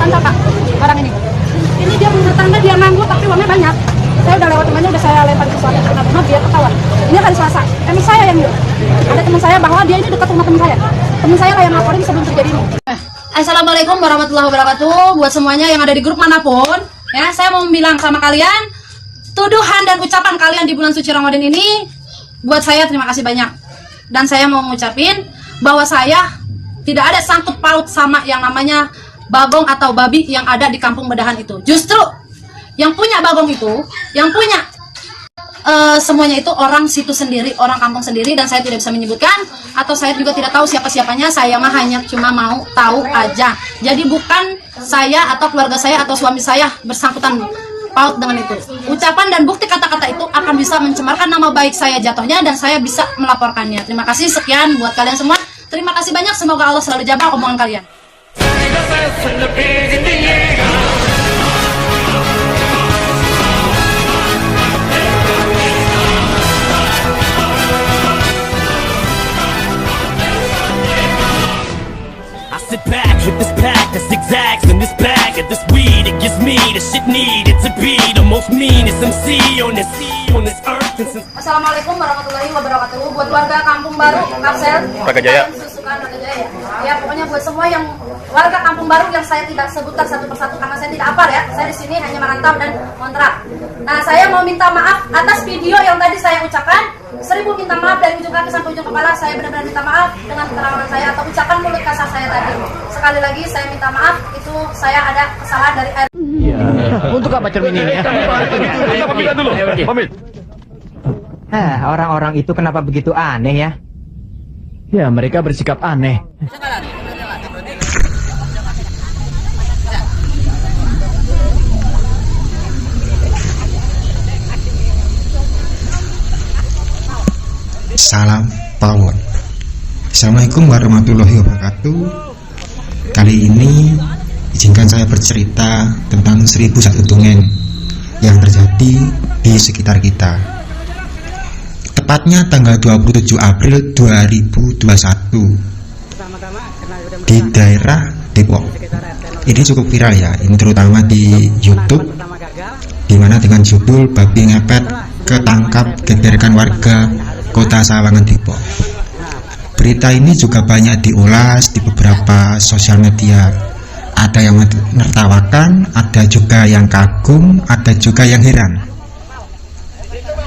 bertangga Pak, barang ini. Ini dia bertangga, dia nganggur tapi uangnya banyak. Saya udah lewat temannya, udah saya lempar ke suatu rumah biar ketahuan. Ini hari Selasa, emang saya yang nyuruh. Ada teman saya bahwa dia ini dekat rumah teman saya. Teman saya lah yang laporin sebelum terjadi ini. Assalamualaikum warahmatullahi wabarakatuh. Buat semuanya yang ada di grup manapun, ya, saya mau bilang sama kalian, tuduhan dan ucapan kalian di bulan suci Ramadan ini, buat saya terima kasih banyak. Dan saya mau ngucapin bahwa saya tidak ada sangkut paut sama yang namanya bagong atau babi yang ada di kampung Bedahan itu. Justru yang punya bagong itu, yang punya semuanya itu orang situ sendiri, orang kampung sendiri, dan saya tidak bisa menyebutkan atau saya juga tidak tahu siapa-siapanya. Saya mah hanya cuma mau tahu aja. Jadi bukan saya atau keluarga saya atau suami saya bersangkutan paut dengan itu. Ucapan dan bukti kata-kata itu akan bisa mencemarkan nama baik saya jatuhnya dan saya bisa melaporkannya. Terima kasih, sekian buat kalian semua. Terima kasih banyak, semoga Allah selalu jaga omongan kalian. Sit back with this pack of zigzags and this bag of this weed. It gives me the shit needed to be the most meanest MC on this earth. Assalamualaikum warahmatullahi wabarakatuh. Buat warga Kampung Baru, Kapsel, Raga Jaya. Susukan Raga Jaya ya. Ya, pokoknya buat semua yang warga Kampung Baru yang saya tidak sebutkan satu persatu karena saya tidak apal ya. Saya di sini hanya merantau dan kontrak. Nah, saya mau minta maaf atas video yang tadi saya ucapkan. 1000 minta maaf dari ujung kaki sampai ujung kepala. Saya benar-benar minta maaf dengan keterangan saya atau ucapan mulut kasar saya tadi. Sekali lagi saya minta maaf, itu saya ada kesalahan dari air. Untuk apa cermin ini? Kita pamit dulu. Pamit. Orang-orang itu kenapa begitu aneh ya? Ya, mereka bersikap aneh. Salam power. Assalamualaikum warahmatullahi wabarakatuh. Kali ini izinkan saya bercerita tentang 1001 dongeng yang terjadi di sekitar kita. Tepatnya tanggal 27 April 2021 di daerah Depok. Ini cukup viral ya, ini terutama di YouTube, dimana dengan judul "Babi Ngepet Ketangkap Gegerkan Warga Kota Sawangan Depok". Berita ini juga banyak diulas di beberapa sosial media. Ada yang menertawakan, ada juga yang kagum, ada juga yang heran.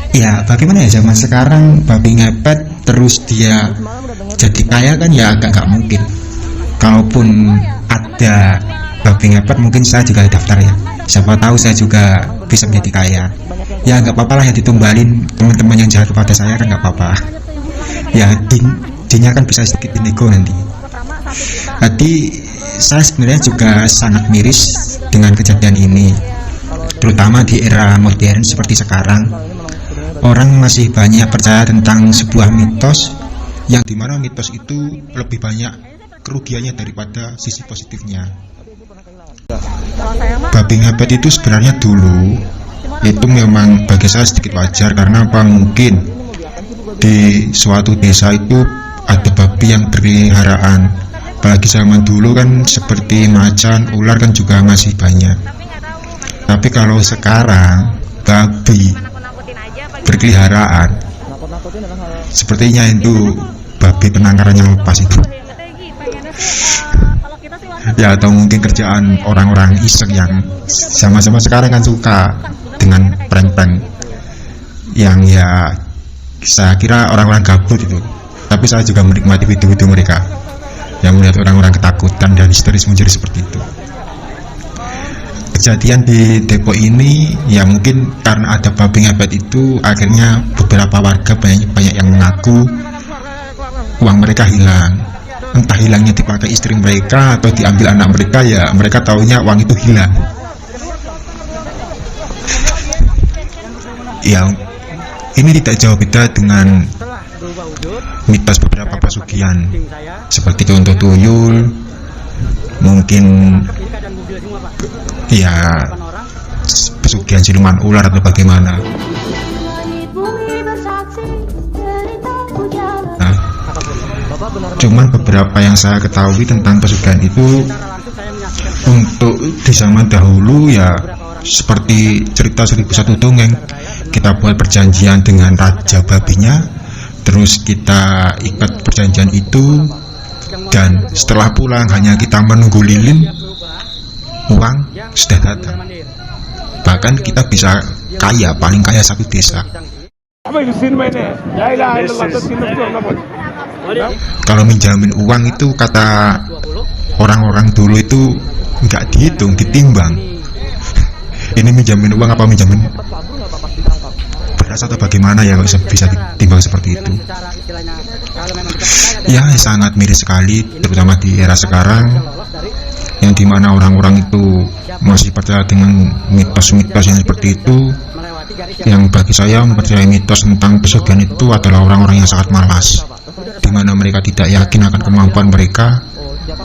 Ya, bagaimana ya zaman sekarang babi ngepet terus dia jadi kaya kan ya agak nggak mungkin. Kalaupun ada babi ngepet mungkin saya juga daftar ya. Siapa tahu saya juga bisa menjadi kaya. Ya nggak apa-apa lah ya, ditumbalin teman-teman yang jahat kepada saya kan nggak apa-apa. Ya dinnya kan bisa sedikit nego nanti. Jadi saya sebenarnya juga sangat miris dengan kejadian ini, terutama di era modern seperti sekarang. Orang masih banyak percaya tentang sebuah mitos yang dimana mitos itu lebih banyak kerugiannya daripada sisi positifnya. Babi ngepet itu sebenarnya dulu itu memang bagi saya sedikit wajar, karena apa, mungkin di suatu desa itu ada babi yang berpeliharaan. Apalagi zaman dulu kan seperti macan, ular kan juga masih banyak. Tapi kalau sekarang babi berkeliharaan, sepertinya itu babi penangkarannya lepas itu. Ya, atau mungkin kerjaan orang-orang iseng yang sama-sama sekarang kan suka dengan prank-prank yang ya saya kira orang-orang gabut itu. Tapi saya juga menikmati video-video mereka yang melihat orang-orang ketakutan dan histeris menjadi seperti itu. Kejadian di Depok ini ya mungkin karena ada babi ngepet itu, akhirnya beberapa warga banyak yang mengaku uang mereka hilang. Entah hilangnya dipakai istri mereka atau diambil anak mereka, ya mereka taunya uang itu hilang. Ya ini tidak jauh beda dengan mitos beberapa pesugihan seperti contoh tuyul, mungkin ya pesugihan siluman ular atau bagaimana. Nah, cuman beberapa yang saya ketahui tentang pesugihan itu Untuk di zaman dahulu ya seperti cerita 1001 dongeng, kita buat perjanjian dengan raja babinya, terus kita ikat perjanjian itu, dan setelah pulang hanya kita menunggu lilin, uang sudah datang. Bahkan kita bisa kaya, paling kaya satu desa. Kalau minjamin uang itu kata orang-orang dulu itu nggak dihitung, ditimbang. Ini minjamin uang apa minjamin beras atau bagaimana ya, kalau bisa ditimbang seperti itu. Ya sangat miris sekali, terutama di era sekarang yang dimana orang-orang itu masih percaya dengan mitos-mitos yang seperti itu. Yang bagi saya mempercayai mitos tentang pesugihan itu adalah orang-orang yang sangat malas, dimana mereka tidak yakin akan kemampuan mereka,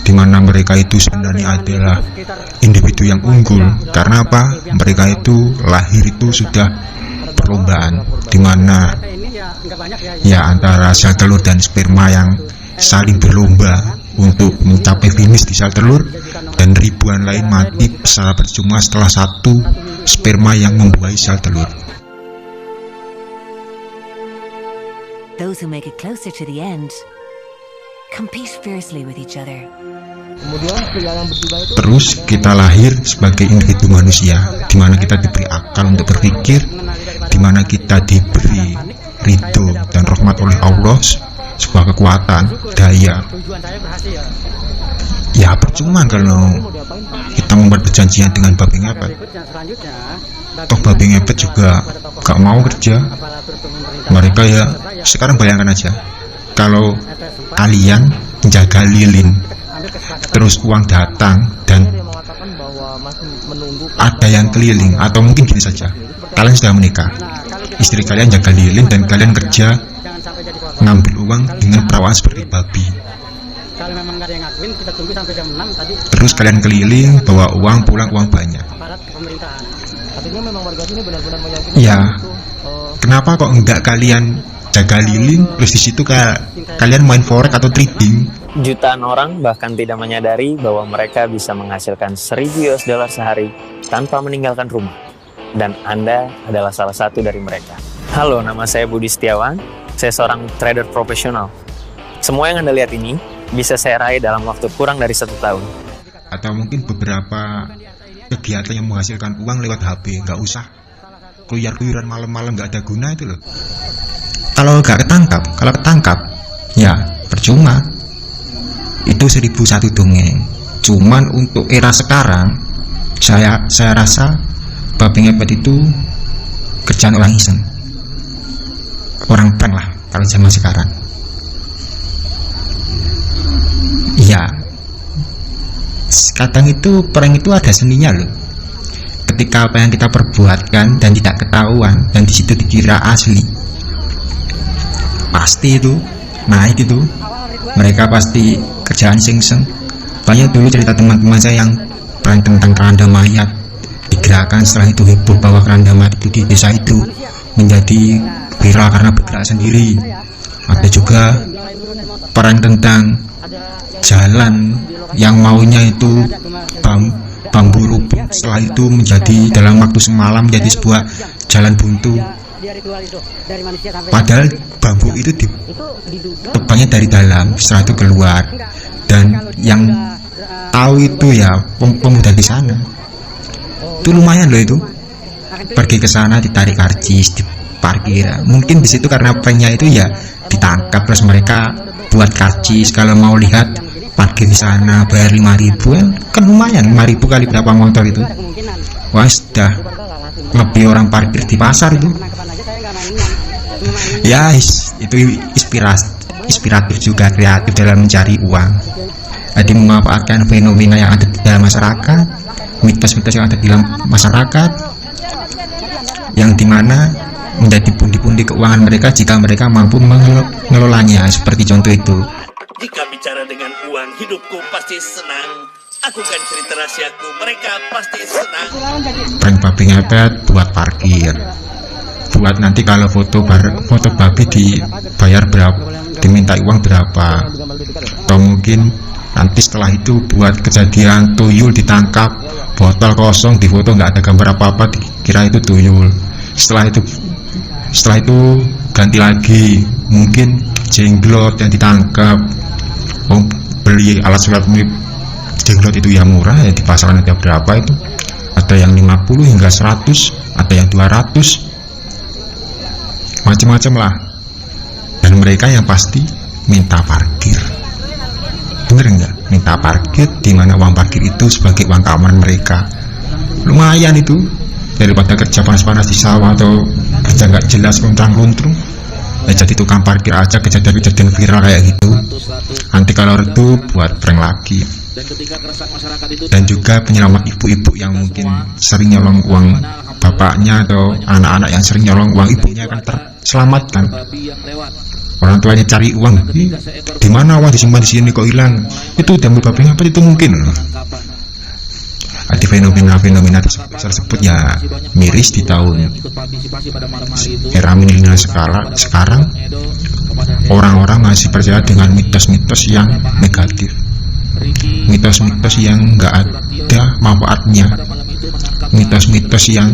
dimana mereka itu sebenarnya adalah individu yang unggul. Karena apa? Mereka itu lahir itu sudah perlombaan, dimana ya antara sel telur dan sperma yang saling berlomba untuk mencapai finish di sel telur, dan ribuan lain mati secara percuma setelah satu sperma yang membuahi sel telur. Those who make it closer to the end compete fiercely with each other. Terus kita lahir sebagai individu manusia, di mana kita diberi akal untuk berpikir, di mana kita diberi ridho dan rahmat oleh Allah, sebuah kekuatan, daya. Ya percuma kalau kita membuat perjanjian dengan babi ngepet. Toh babi ngepet juga gak mau kerja. Mereka ya, sekarang bayangkan aja, kalau kalian menjaga lilin, terus uang datang dan ada yang keliling, atau mungkin gini saja, kalian sudah menikah, istri kalian jaga lilin dan kalian kerja ngambil uang dengan perawaan seperti babi. Terus kalian keliling bawa uang pulang, uang banyak. Ya, kenapa kok enggak kalian jaga lilin terus di situ kalian main forex atau trading? Jutaan orang bahkan tidak menyadari bahwa mereka bisa menghasilkan $1.000 sehari tanpa meninggalkan rumah. Dan Anda adalah salah satu dari mereka. Halo, nama saya Budi Setiawan. Saya seorang trader profesional. Semua yang Anda lihat ini bisa saya raih dalam waktu kurang dari 1 tahun. Atau mungkin beberapa kegiatan yang menghasilkan uang lewat HP, nggak usah keluyar-keluyuran malam-malam, nggak ada guna itu loh. Kalau ketangkap, ya percuma. Itu 1001 dongeng. Cuman untuk era sekarang, saya rasa babi ngepet itu kerjaan orang iseng, orang prank lah kalau zaman sekarang. Ya, kadang itu prank itu ada seninya loh. Ketika apa yang kita perbuatkan dan tidak ketahuan dan disitu dikira asli, pasti itu naik itu. Mereka pasti kerjaan sing-seng. Banyak dulu cerita teman-teman saya yang prank tentang keranda mayat digerakkan, setelah itu heboh bahwa keranda mayat itu di desa itu menjadi viral karena bergerak sendiri. Ada juga prank tentang jalan yang maunya itu bambu rubuh, setelah itu menjadi dalam waktu semalam menjadi sebuah jalan buntu. Padahal bambu itu tebangnya dari dalam, setelah itu keluar, dan yang tahu itu ya pemuda di sana. Itu lumayan loh itu, pergi ke sana ditarik karcis, diparkir. Mungkin di situ karena pranknya itu ya ditangkap, terus mereka buat karcis kalau mau lihat parkir di sana bayar 5.000 kan lumayan. 5.000 kali berapa motor itu, wah sudah lebih orang parkir di pasar itu. Ya itu inspiratif juga, kreatif dalam mencari uang. Jadi memanfaatkan fenomena yang ada di dalam masyarakat, mitos-mitos yang ada di dalam masyarakat, yang dimana menjadi pundi-pundi keuangan mereka jika mereka mampu mengelolanya. Seperti contoh itu. Jika bicara dengan uang, hidupku pasti senang. Aku kan cerita rahasiaku, mereka pasti senang. Prank babi ngepet buat parkir, buat nanti kalau foto babi dibayar berapa, diminta uang berapa, atau mungkin Nanti setelah itu buat kejadian tuyul ditangkap, botol kosong difoto nggak ada gambar apa-apa, dikira itu tuyul. Setelah itu ganti lagi, mungkin jenglot yang ditangkap. Beli alat sulap mirip jenglot itu yang murah, ya di pasaran ada berapa itu, ada yang 50 hingga 100, ada yang 200, macam-macam lah. Dan mereka yang pasti minta parkir. Bener nggak? Minta parkir, di mana uang parkir itu sebagai uang keamanan mereka. Lumayan itu, daripada kerja panas-panas di sawah atau kerja nggak jelas luntrang-luntrung. Ya jadi tukang parkir aja, kejadian-kejadian viral kayak gitu. Nanti kalau redup buat prank lagi. Dan juga penyelamat ibu-ibu yang mungkin sering nyolong uang bapaknya atau anak-anak yang sering nyolong uang ibunya akan terselamatkan. Orang tuanya cari uang, di mana uang disimpan di sini kok hilang? Itu diambil babi ngepet, itu mungkin. Ada fenomena tersebut ya miris di tahun era milenial sekarang. Orang-orang masih percaya dengan mitos-mitos yang negatif, mitos-mitos yang nggak ada manfaatnya, mitos-mitos yang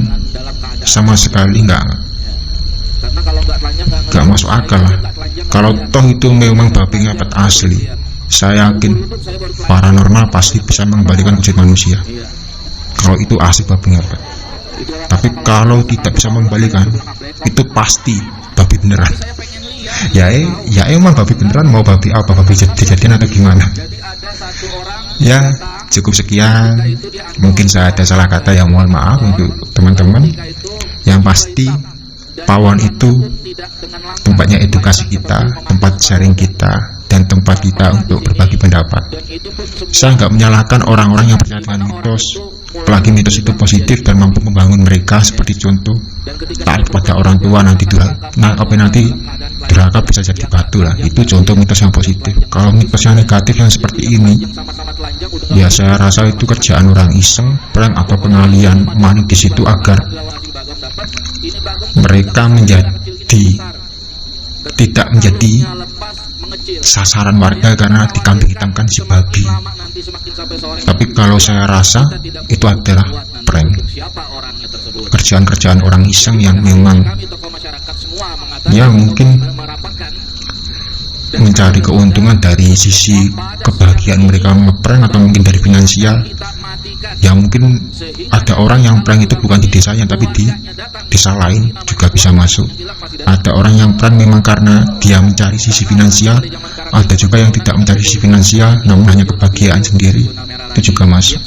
sama sekali nggak masuk akal lah. Kalau toh itu memang babi ngepet asli, saya yakin paranormal pasti bisa mengembalikan wujud manusia. Kalau itu asli babi ngepet. Tapi kalau tidak bisa mengembalikan, itu pasti babi beneran. Ya emang babi beneran, mau babi apa, babi jadian atau gimana? Ya cukup sekian. Mungkin saya ada salah kata, yang mohon maaf untuk teman-teman. Yang pasti pawon itu tempatnya edukasi kita, tempat sharing kita, dan tempat kita untuk berbagi pendapat. Saya nggak menyalahkan orang-orang yang percaya dengan mitos, apalagi mitos itu positif dan mampu membangun mereka. Seperti contoh taat kepada orang tua, nanti durhaka bisa jadi batu lah. Itu contoh mitos yang positif. Kalau mitos yang negatif yang seperti ini, ya saya rasa itu kerjaan orang iseng, prank atau pengalian money di situ agar mereka tidak menjadi sasaran warga karena dikambing hitamkan si babi. Tapi kalau saya rasa itu adalah prank, kerjaan-kerjaan orang iseng yang memang ya mungkin mencari keuntungan dari sisi kebahagiaan mereka ngeprank, atau mungkin dari finansial. Ya mungkin ada orang yang prank itu bukan di desanya tapi di desa lain juga bisa masuk. Ada orang yang prank memang karena dia mencari sisi finansial, ada juga yang tidak mencari sisi finansial namun hanya kebahagiaan sendiri, itu juga masuk.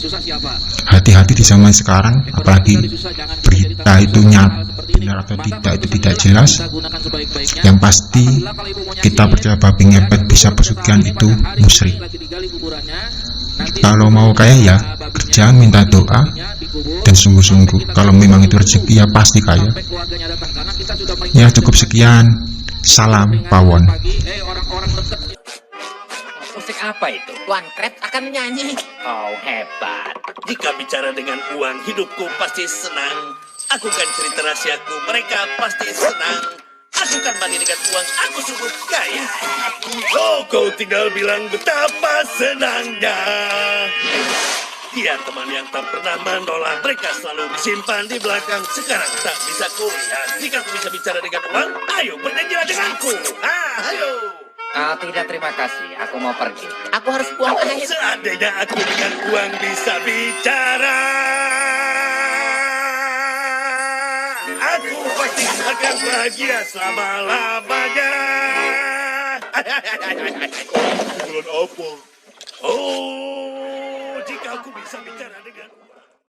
Hati-hati di zaman sekarang, apalagi berita itu benar atau tidak itu tidak jelas. Yang pasti kita percaya babi ngepet bisa pesugihan itu musyrik. Kalau mau kaya ya kerja, minta doa, dan sungguh-sungguh. Kalau memang itu rezeki ya pasti kaya. Ya cukup sekian. Salam pawon. Musik apa itu? Tuan Kret akan menyanyi. Oh hebat. Jika bicara dengan uang, hidupku pasti senang. Aku kan cerita rahasiaku, mereka pasti senang. Aku kan bagi dengan uang, aku cukup kaya. Oh, kau tinggal bilang betapa senangnya. Dia teman yang tak pernah menolak, mereka selalu disimpan di belakang. Sekarang tak bisa kulihat. Jika aku bisa bicara dengan uang, ayo berjanjilah denganku. Ayo. Tidak, terima kasih. Aku mau pergi. Aku harus buang air. Seandainya aku dengan uang bisa bicara, aku pasti akan bahagia selama-lamanya. Bulan apa? Oh, jika aku bisa bicara dengan